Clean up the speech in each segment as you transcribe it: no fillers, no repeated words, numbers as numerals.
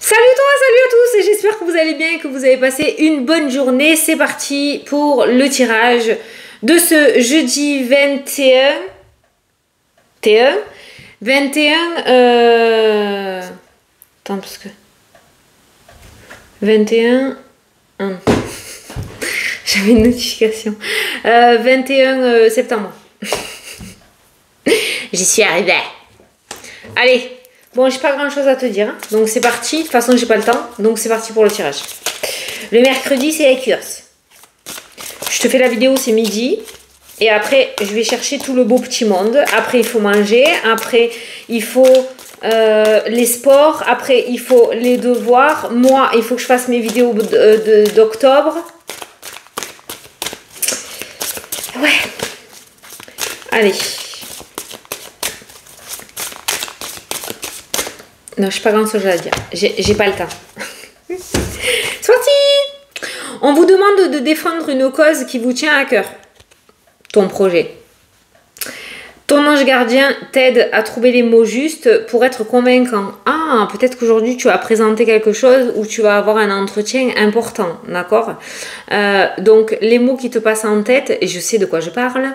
Salut toi, salut à tous et j'espère que vous allez bien et que vous avez passé une bonne journée. C'est parti pour le tirage de ce jeudi 21... 21... Attends, parce que... 21... J'avais une notification. 21 septembre. J'y suis arrivée. Allez. Bon, j'ai pas grand chose à te dire. Hein. Donc c'est parti. De toute façon, j'ai pas le temps. Donc c'est parti pour le tirage. Le mercredi, c'est la curse. Je te fais la vidéo, c'est midi. Et après, je vais chercher tout le beau petit monde. Après, il faut manger. Après, il faut les sports. Après, il faut les devoirs. Moi, il faut que je fasse mes vidéos d'octobre. Ouais. Allez. Non, je n'ai pas grand chose à dire. J'ai pas le temps. C'est parti! On vous demande de défendre une cause qui vous tient à cœur. Ton projet. Ton ange gardien t'aide à trouver les mots justes pour être convaincant. Ah, peut-être qu'aujourd'hui tu vas présenter quelque chose ou tu vas avoir un entretien important, d'accord? Donc les mots qui te passent en tête, et je sais de quoi je parle,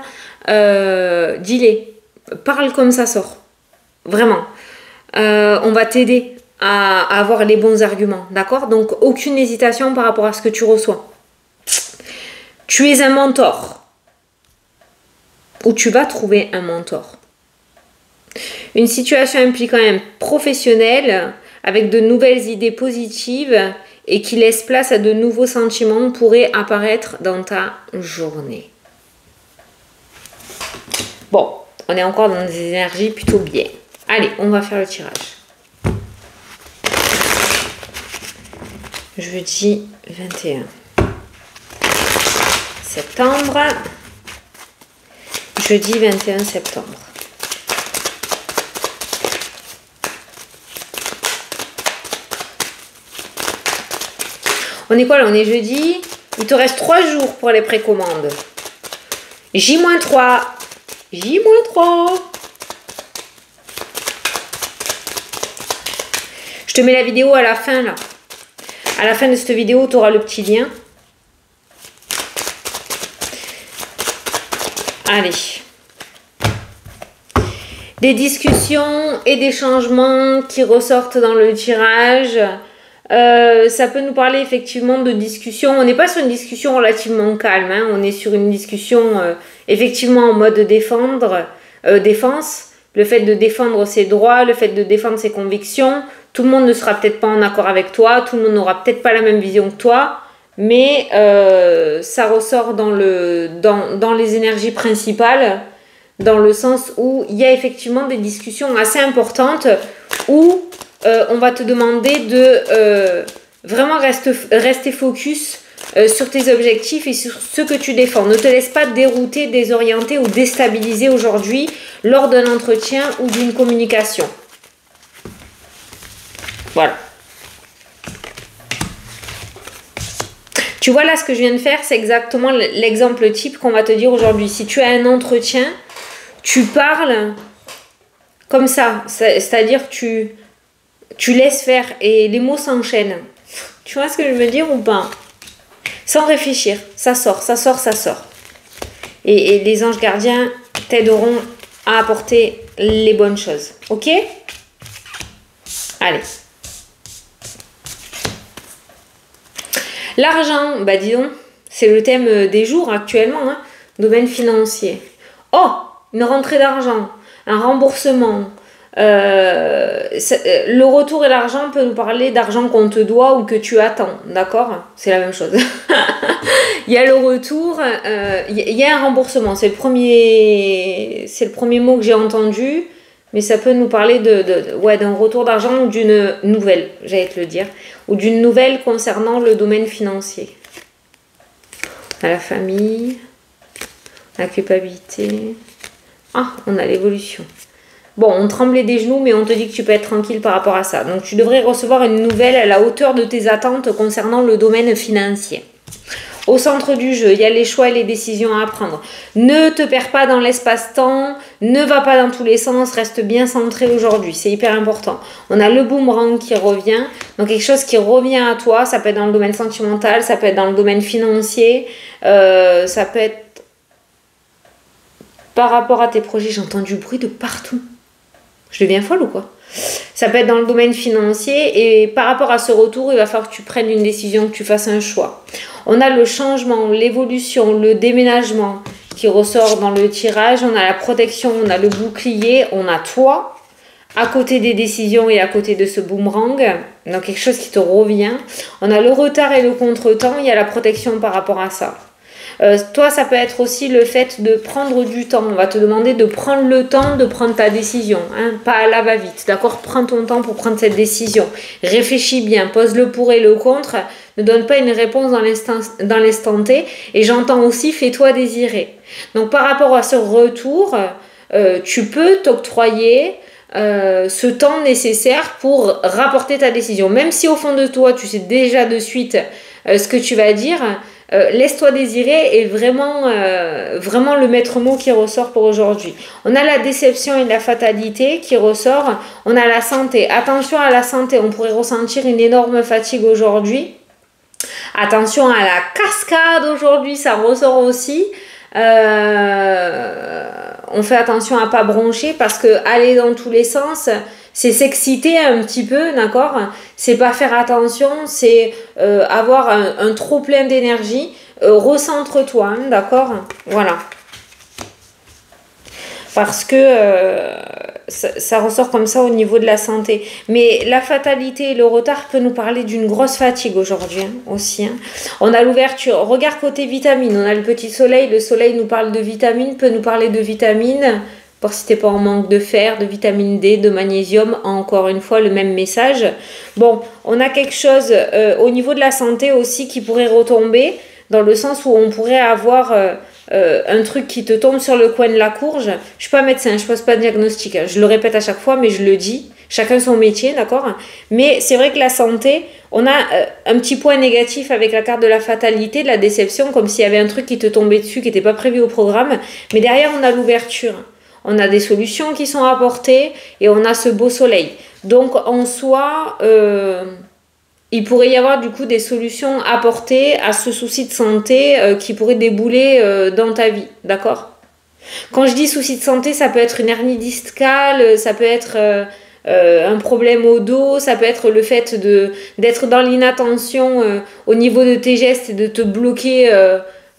dis-les. Parle comme ça sort. Vraiment. On va t'aider à avoir les bons arguments, d'accord? Donc aucune hésitation par rapport à ce que tu reçois. Tu es un mentor. Ou tu vas trouver un mentor. Une situation impliquant un professionnel avec de nouvelles idées positives et qui laisse place à de nouveaux sentiments pourrait apparaître dans ta journée. Bon, on est encore dans des énergies plutôt bien. Allez, on va faire le tirage. Jeudi 21 septembre. Jeudi 21 septembre. On est quoi là? On est jeudi. Il te reste 3 jours pour les précommandes. J-3. J-3. Je te mets la vidéo à la fin là. À la fin de cette vidéo, tu auras le petit lien. Allez. Des discussions et des changements qui ressortent dans le tirage. Ça peut nous parler effectivement de discussion. On n'est pas sur une discussion relativement calme. Hein. On est sur une discussion effectivement en mode défense. Le fait de défendre ses droits, le fait de défendre ses convictions. Tout le monde ne sera peut-être pas en accord avec toi. Tout le monde n'aura peut-être pas la même vision que toi. Mais ça ressort dans les énergies principales, dans le sens où il y a effectivement des discussions assez importantes où on va te demander de vraiment rester focus sur tes objectifs et sur ce que tu défends. Ne te laisse pas dérouter, désorienter ou déstabiliser aujourd'hui lors d'un entretien ou d'une communication. Voilà. Tu vois là ce que je viens de faire, c'est exactement l'exemple type qu'on va te dire aujourd'hui. Si tu as un entretien, tu parles comme ça, c'est-à-dire tu laisses faire et les mots s'enchaînent. Tu vois ce que je veux dire ou pas? Sans réfléchir, ça sort, ça sort, ça sort. Et les anges gardiens t'aideront à apporter les bonnes choses. Ok? Allez. L'argent, bah dis donc, c'est le thème des jours actuellement, hein, domaine financier. Oh, une rentrée d'argent, un remboursement. Le retour et l'argent peut nous parler d'argent qu'on te doit ou que tu attends, d'accord? C'est la même chose. Il y a le retour, il y a un remboursement, c'est le premier mot que j'ai entendu. Mais ça peut nous parler d'un retour d'argent ou d'une nouvelle, j'allais te le dire. Ou d'une nouvelle concernant le domaine financier. À la famille, la culpabilité. Ah, on a l'évolution. Bon, on tremblait des genoux, mais on te dit que tu peux être tranquille par rapport à ça. Donc, tu devrais recevoir une nouvelle à la hauteur de tes attentes concernant le domaine financier. au centre du jeu. Il y a les choix et les décisions à prendre. Ne te perds pas dans l'espace-temps, ne va pas dans tous les sens, reste bien centré aujourd'hui. C'est hyper important. On a le boomerang qui revient. Donc quelque chose qui revient à toi, ça peut être dans le domaine sentimental, ça peut être dans le domaine financier, ça peut être par rapport à tes projets. J'entends du bruit de partout. Je deviens folle ou quoi? Ça peut être dans le domaine financier et par rapport à ce retour, il va falloir que tu prennes une décision, que tu fasses un choix. On a le changement, l'évolution, le déménagement qui ressort dans le tirage. On a la protection, on a le bouclier, on a toi à côté des décisions et à côté de ce boomerang. Donc quelque chose qui te revient. On a le retard et le contretemps, il y a la protection par rapport à ça. Toi, ça peut être aussi le fait de prendre du temps. On va te demander de prendre le temps de prendre ta décision, hein, pas à la va-vite, d'accord? Prends ton temps pour prendre cette décision. Réfléchis bien, pose le pour et le contre. Ne donne pas une réponse dans l'instant T. Et j'entends aussi, fais-toi désirer. Donc, par rapport à ce retour, tu peux t'octroyer ce temps nécessaire pour rapporter ta décision. Même si au fond de toi, tu sais déjà de suite ce que tu vas dire, laisse-toi désirer est vraiment le maître mot qui ressort pour aujourd'hui. On a la déception et la fatalité qui ressort. On a la santé. Attention à la santé, on pourrait ressentir une énorme fatigue aujourd'hui. Attention à la cascade aujourd'hui, ça ressort aussi. On fait attention à pas broncher parce que aller dans tous les sens, c'est s'exciter un petit peu, d'accord? C'est pas faire attention, c'est avoir un trop plein d'énergie. Recentre-toi, hein, d'accord? Voilà. Parce que ça ressort comme ça au niveau de la santé. Mais la fatalité et le retard peut nous parler d'une grosse fatigue aujourd'hui, hein, aussi. Hein. On a l'ouverture. Regarde côté vitamines. On a le petit soleil. Le soleil nous parle de vitamines, peut nous parler de vitamines. Pour si t'es pas en manque de fer, de vitamine D, de magnésium, encore une fois le même message. Bon, on a quelque chose au niveau de la santé aussi qui pourrait retomber, dans le sens où on pourrait avoir un truc qui te tombe sur le coin de la courge. Je suis pas médecin, je pose pas de diagnostic, hein. Je le répète à chaque fois, mais je le dis. Chacun son métier, d'accord? Mais c'est vrai que la santé, on a un petit point négatif avec la carte de la fatalité, de la déception, comme s'il y avait un truc qui te tombait dessus, qui n'était pas prévu au programme. Mais derrière, on a l'ouverture. On a des solutions qui sont apportées et on a ce beau soleil. Donc, en soi, il pourrait y avoir du coup des solutions apportées à ce souci de santé qui pourrait débouler dans ta vie, d'accord? Quand je dis souci de santé, ça peut être une hernie discale, ça peut être un problème au dos, ça peut être le fait d'être dans l'inattention au niveau de tes gestes et de te bloquer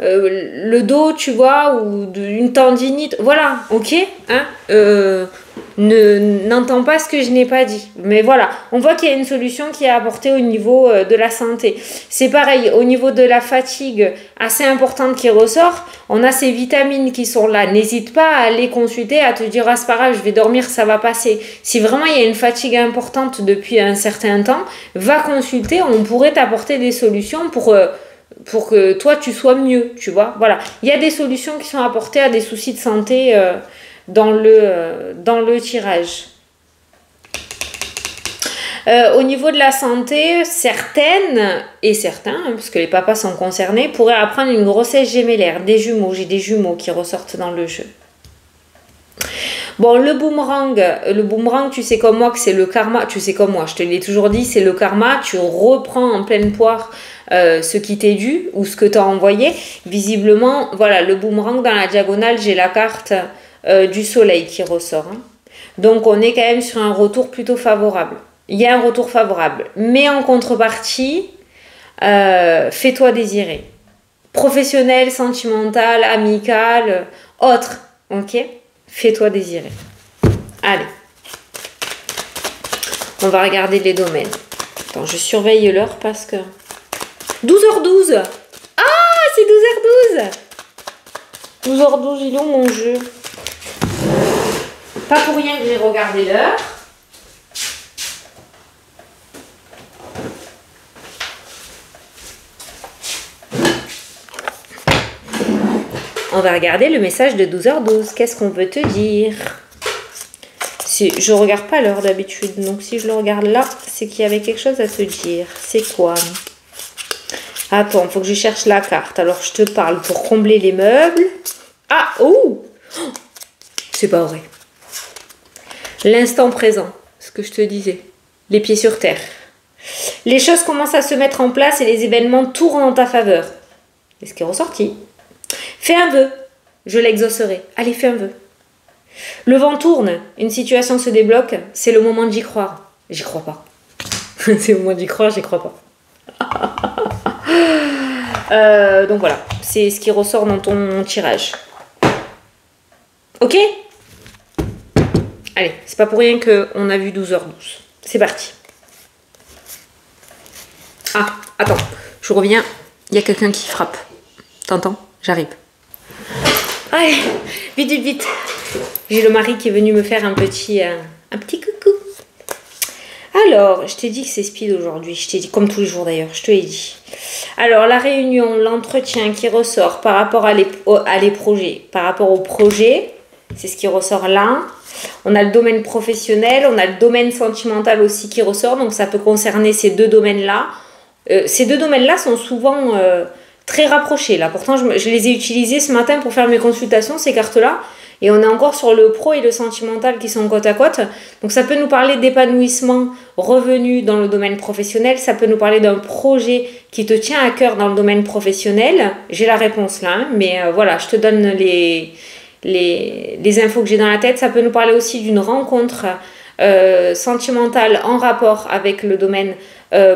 le dos, tu vois, ou une tendinite, voilà, ok, hein, n'entends pas ce que je n'ai pas dit, mais voilà, on voit qu'il y a une solution qui est apportée au niveau de la santé. C'est pareil, au niveau de la fatigue assez importante qui ressort, on a ces vitamines qui sont là, n'hésite pas à aller consulter, à te dire, ah c'est pas grave, je vais dormir, ça va passer. Si vraiment il y a une fatigue importante depuis un certain temps, va consulter, on pourrait t'apporter des solutions pour que toi tu sois mieux, tu vois. Voilà, il y a des solutions qui sont apportées à des soucis de santé dans le tirage. Au niveau de la santé, certaines et certains, hein, parce que les papas sont concernés, pourraient apprendre une grossesse gémellaire, des jumeaux. J'ai des jumeaux qui ressortent dans le jeu. Bon, le boomerang, tu sais comme moi que c'est le karma, tu sais comme moi, je te l'ai toujours dit, c'est le karma, tu reprends en pleine poire ce qui t'est dû ou ce que tu as envoyé. Visiblement, voilà, le boomerang dans la diagonale, j'ai la carte du soleil qui ressort. Hein. Donc, on est quand même sur un retour plutôt favorable. Il y a un retour favorable, mais en contrepartie, fais-toi désirer. Professionnel, sentimental, amical, autre, ok ? Fais-toi désirer. Allez. On va regarder les domaines. Attends, je surveille l'heure parce que... 12h12. Ah, c'est 12h12. 12h12, il est où mon jeu? Pas pour rien que j'ai regardé l'heure. On va regarder le message de 12h12. Qu'est-ce qu'on veut te dire? Je regarde pas l'heure d'habitude. Donc si je le regarde là, c'est qu'il y avait quelque chose à te dire. C'est quoi? Attends, faut que je cherche la carte. Alors, je te parle pour combler les meubles. Ah, oh! C'est pas vrai. L'instant présent, ce que je te disais. Les pieds sur terre. Les choses commencent à se mettre en place et les événements tournent en ta faveur. C'est ce qui est ressorti. Fais un vœu. Je l'exaucerai. Allez, fais un vœu. Le vent tourne. Une situation se débloque. C'est le moment d'y croire. J'y crois pas. C'est le moment d'y croire, j'y crois pas. Donc voilà, c'est ce qui ressort dans ton tirage. Ok? Allez, c'est pas pour rien qu'on a vu 12h12. C'est parti. Ah, attends, je reviens. Il y a quelqu'un qui frappe. T'entends? J'arrive. Allez, vite, vite, vite. J'ai le mari qui est venu me faire un petit coucou. Alors, je t'ai dit que c'est speed aujourd'hui. Je t'ai dit, comme tous les jours d'ailleurs, je te l'ai dit. Alors, la réunion, l'entretien qui ressort par rapport à les projets. Par rapport aux projets, c'est ce qui ressort là. On a le domaine professionnel, on a le domaine sentimental aussi qui ressort. Donc, ça peut concerner ces deux domaines-là. Ces deux domaines-là sont souvent très rapprochés. Là. Pourtant, je les ai utilisés ce matin pour faire mes consultations, ces cartes-là. Et on est encore sur le pro et le sentimental qui sont côte à côte. Donc ça peut nous parler d'épanouissement revenu dans le domaine professionnel. Ça peut nous parler d'un projet qui te tient à cœur dans le domaine professionnel. J'ai la réponse là, hein, mais voilà, je te donne les infos que j'ai dans la tête. Ça peut nous parler aussi d'une rencontre sentimentale en rapport avec le domaine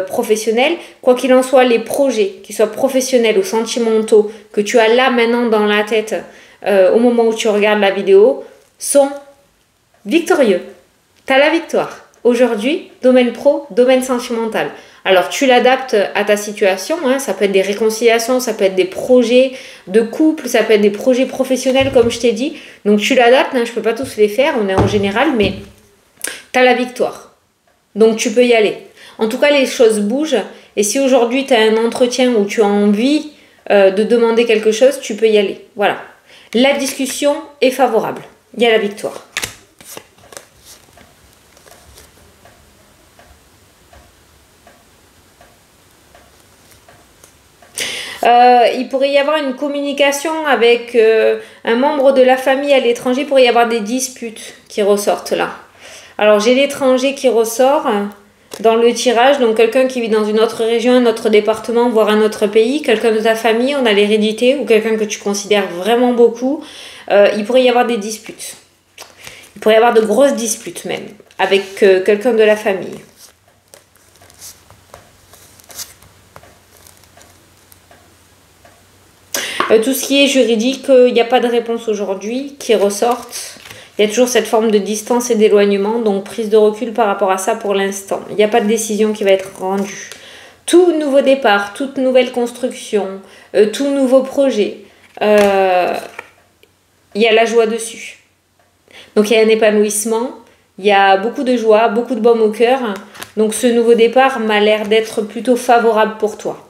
professionnel. Quoi qu'il en soit, les projets, qu'ils soient professionnels ou sentimentaux, que tu as là maintenant dans la tête, au moment où tu regardes la vidéo, sont victorieux. Tu as la victoire. Aujourd'hui, domaine pro, domaine sentimental. Alors, tu l'adaptes à ta situation. Hein, ça peut être des réconciliations, ça peut être des projets de couple, ça peut être des projets professionnels, comme je t'ai dit. Donc, tu l'adaptes. Hein, je ne peux pas tous les faire, on est en général, mais tu as la victoire. Donc, tu peux y aller. En tout cas, les choses bougent. Et si aujourd'hui, tu as un entretien où tu as envie de demander quelque chose, tu peux y aller. Voilà. La discussion est favorable. Il y a la victoire. Il pourrait y avoir une communication avec un membre de la famille à l'étranger. Il pourrait y avoir des disputes qui ressortent là. Alors, j'ai l'étranger qui ressort dans le tirage. Donc, quelqu'un qui vit dans une autre région, un autre département, voire un autre pays. Quelqu'un de ta famille, on a l'hérédité, ou quelqu'un que tu considères vraiment beaucoup. Il pourrait y avoir des disputes. Il pourrait y avoir de grosses disputes même, avec quelqu'un de la famille. Tout ce qui est juridique, il n'y a pas de réponse aujourd'hui qui ressorte. Il y a toujours cette forme de distance et d'éloignement, donc prise de recul par rapport à ça pour l'instant. Il n'y a pas de décision qui va être rendue. Tout nouveau départ, toute nouvelle construction, tout nouveau projet, il y a la joie dessus. Donc il y a un épanouissement, il y a beaucoup de joie, beaucoup de baume au cœur. Donc ce nouveau départ m'a l'air d'être plutôt favorable pour toi.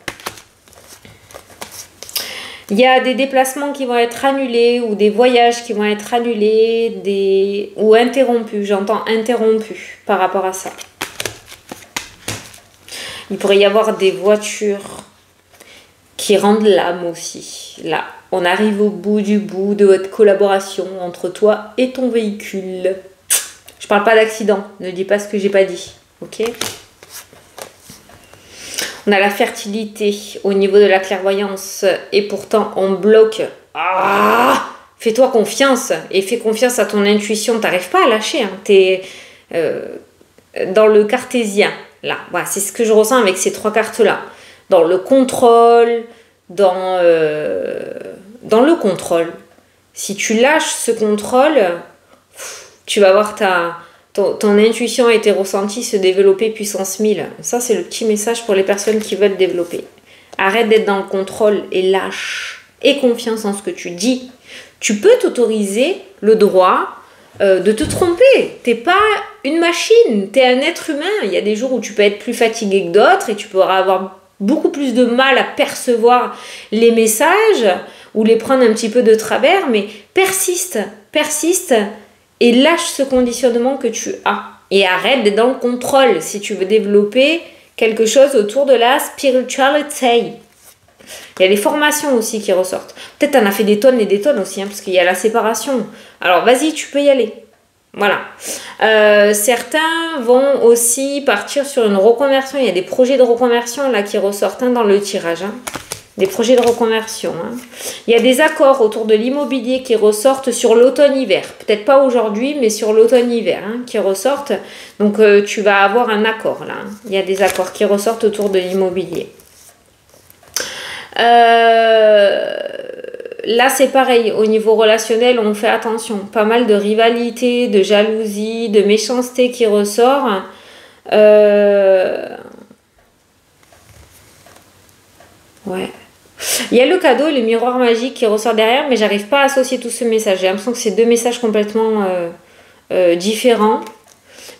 Il y a des déplacements qui vont être annulés ou des voyages qui vont être annulés ou interrompus. J'entends interrompus par rapport à ça. Il pourrait y avoir des voitures qui rendent l'âme aussi. Là, on arrive au bout du bout de votre collaboration entre toi et ton véhicule. Je parle pas d'accident. Ne dis pas ce que j'ai pas dit. Ok ? On a la fertilité au niveau de la clairvoyance et pourtant on bloque. Ah, fais-toi confiance et fais confiance à ton intuition. Tu n'arrives pas à lâcher. Hein. Tu es dans le cartésien. Là, voilà, c'est ce que je ressens avec ces trois cartes-là. Dans le contrôle, dans le contrôle. Si tu lâches ce contrôle, tu vas voir ton intuition et tes ressentis se développer puissance 1000. Ça, c'est le petit message pour les personnes qui veulent développer. Arrête d'être dans le contrôle et lâche. Aie confiance en ce que tu dis. Tu peux t'autoriser le droit de te tromper. T'es pas une machine, t'es un être humain. Il y a des jours où tu peux être plus fatigué que d'autres et tu pourras avoir beaucoup plus de mal à percevoir les messages ou les prendre un petit peu de travers, mais persiste et lâche ce conditionnement que tu as. Et arrête d'être dans le contrôle si tu veux développer quelque chose autour de la spiritualité. Il y a les formations aussi qui ressortent. Peut-être tu en as fait des tonnes et des tonnes aussi, hein, parce qu'il y a la séparation. Alors vas-y, tu peux y aller. Voilà. Certains vont aussi partir sur une reconversion. Il y a des projets de reconversion là qui ressortent dans le tirage. Hein. Des projets de reconversion. Hein. Il y a des accords autour de l'immobilier qui ressortent sur l'automne-hiver. Peut-être pas aujourd'hui, mais sur l'automne-hiver hein, qui ressortent. Donc tu vas avoir un accord là. Hein. Il y a des accords qui ressortent autour de l'immobilier. Là, c'est pareil. Au niveau relationnel, on fait attention. Pas mal de rivalité, de jalousie, de méchanceté qui ressort. Ouais. Il y a le cadeau et le miroir magique qui ressort derrière, mais j'arrive pas à associer tout ce message. J'ai l'impression que c'est deux messages complètement différents.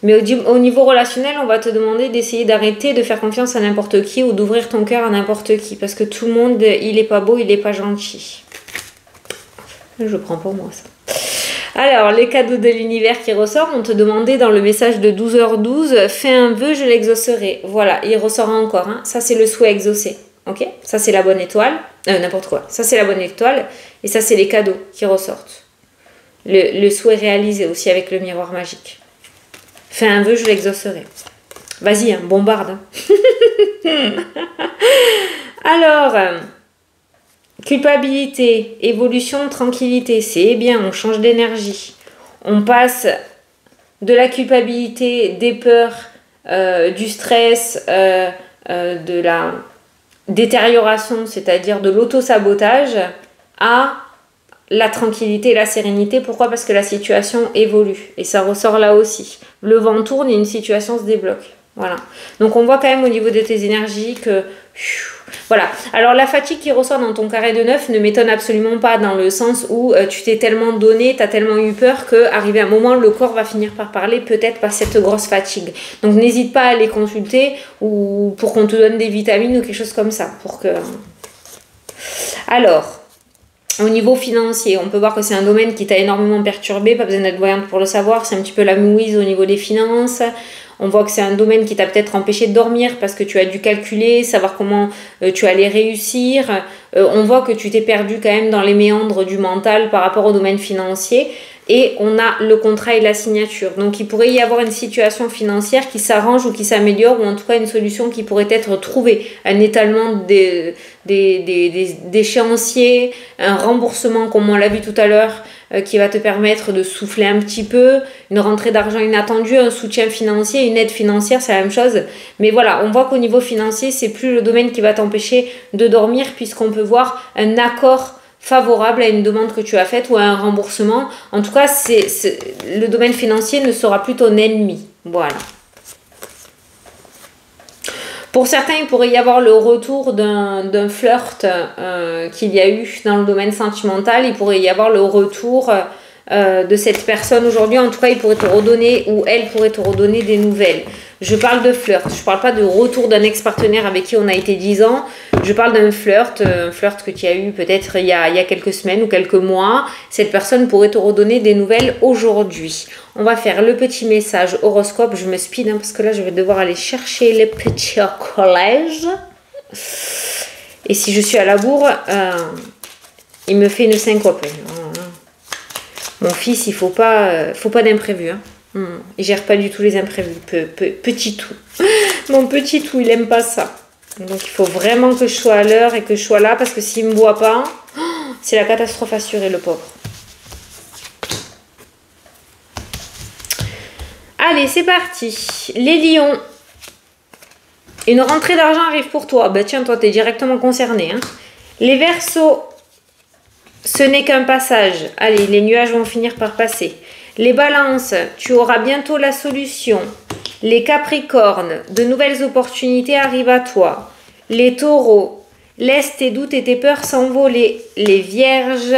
Mais au niveau relationnel, on va te demander d'essayer d'arrêter de faire confiance à n'importe qui ou d'ouvrir ton cœur à n'importe qui. Parce que tout le monde, il est pas beau, il est pas gentil. Je prends pour moi ça. Alors, les cadeaux de l'univers qui ressortent, on te demandait dans le message de 12h12, fais un vœu, je l'exaucerai. Voilà, il ressort encore. Hein. Ça, c'est le souhait exaucé. Ok, ça c'est la bonne étoile, n'importe quoi. Ça c'est la bonne étoile et ça c'est les cadeaux qui ressortent. Le souhait réalisé aussi avec le miroir magique. Fais un vœu, je l'exaucerai. Vas-y, hein, bombarde. Alors, culpabilité, évolution, tranquillité, c'est bien, on change d'énergie. On passe de la culpabilité, des peurs, du stress, de la détérioration, c'est-à-dire de l'auto-sabotage, à la tranquillité et la sérénité. Pourquoi? Parce que la situation évolue. Et ça ressort là aussi. Le vent tourne et une situation se débloque. Voilà. Donc on voit quand même au niveau de tes énergies que... Voilà. Alors la fatigue qui ressort dans ton carré de 9 ne m'étonne absolument pas dans le sens où tu t'es tellement donné, tu as tellement eu peur qu'arrivé à un moment, le corps va finir par parler peut-être par cette grosse fatigue. Donc n'hésite pas à les consulter ou pour qu'on te donne des vitamines ou quelque chose comme ça. Alors, au niveau financier, on peut voir que c'est un domaine qui t'a énormément perturbé, pas besoin d'être voyante pour le savoir, c'est un petit peu la mouise au niveau des finances. On voit que c'est un domaine qui t'a peut-être empêché de dormir parce que tu as dû calculer, savoir comment tu allais réussir. On voit que tu t'es perdu quand même dans les méandres du mental par rapport au domaine financier. Et on a le contrat et la signature. Donc il pourrait y avoir une situation financière qui s'arrange ou qui s'améliore, ou en tout cas une solution qui pourrait être trouvée. Un étalement d'échéanciers, un remboursement comme on l'a vu tout à l'heure, qui va te permettre de souffler un petit peu, une rentrée d'argent inattendue, un soutien financier, une aide financière, c'est la même chose. Mais voilà, on voit qu'au niveau financier, c'est plus le domaine qui va t'empêcher de dormir, puisqu'on peut voir un accord favorable à une demande que tu as faite ou à un remboursement. En tout cas, le domaine financier ne sera plus ton ennemi. Voilà. Pour certains, il pourrait y avoir le retour d'un flirt qu'il y a eu dans le domaine sentimental. Il pourrait y avoir le retour de cette personne aujourd'hui. En tout cas, il pourrait te redonner ou elle pourrait te redonner des nouvelles. Je parle de flirt. Je ne parle pas de retour d'un ex-partenaire avec qui on a été 10 ans. Je parle d'un flirt, un flirt que tu as eu peut-être il y a quelques semaines ou quelques mois. Cette personne pourrait te redonner des nouvelles aujourd'hui. On va faire le petit message horoscope. Je me speed parce que là, je vais devoir aller chercher les petits au collège. Et si je suis à la bourre, il me fait une syncope. Mon fils, il faut pas d'imprévu. Hein. Il gère pas du tout les imprévus. Petit tout. Mon petit tout, il aime pas ça. Donc il faut vraiment que je sois à l'heure et que je sois là parce que s'il me voit pas, c'est la catastrophe assurée, le pauvre. Allez, c'est parti. Les lions. Une rentrée d'argent arrive pour toi. Ben tiens, toi, tu es directement concerné. Hein. Les verseaux. Ce n'est qu'un passage. Allez, les nuages vont finir par passer. Les balances, tu auras bientôt la solution. Les capricornes, de nouvelles opportunités arrivent à toi. Les taureaux, laisse tes doutes et tes peurs s'envoler. Les vierges,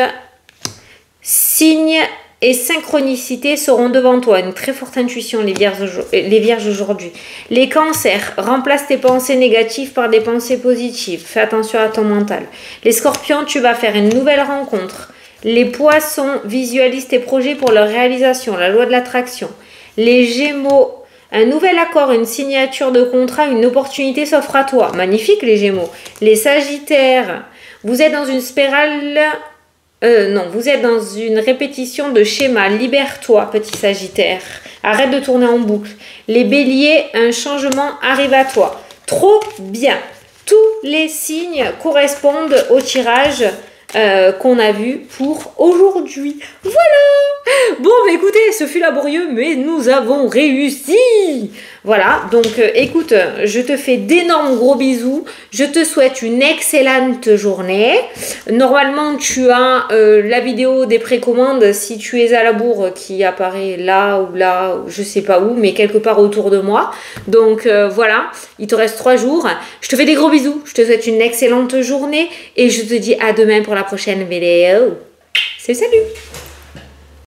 signes et synchronicité seront devant toi. Une très forte intuition, les vierges aujourd'hui. Les cancers, remplace tes pensées négatives par des pensées positives. Fais attention à ton mental. Les scorpions, tu vas faire une nouvelle rencontre. Les poissons, visualise tes projets pour leur réalisation. La loi de l'attraction. Les gémeaux, Un nouvel accord, une signature de contrat, une opportunité s'offre à toi. Magnifique les Gémeaux. Les Sagittaires, vous êtes dans une spirale... non, vous êtes dans une répétition de schéma. Libère-toi, petit Sagittaire. Arrête de tourner en boucle. Les Béliers, un changement arrive à toi. Trop bien. Tous les signes correspondent au tirage qu'on a vu pour aujourd'hui. Voilà. Bon, bah, écoutez, ce fut laborieux, mais nous avons réussi. Voilà, donc écoute, je te fais d'énormes gros bisous. Je te souhaite une excellente journée. Normalement, tu as la vidéo des précommandes si tu es à la bourre qui apparaît là, ou je sais pas où, mais quelque part autour de moi. Donc voilà, il te reste 3 jours. Je te fais des gros bisous. Je te souhaite une excellente journée et je te dis à demain pour la prochaine vidéo. C'est salut!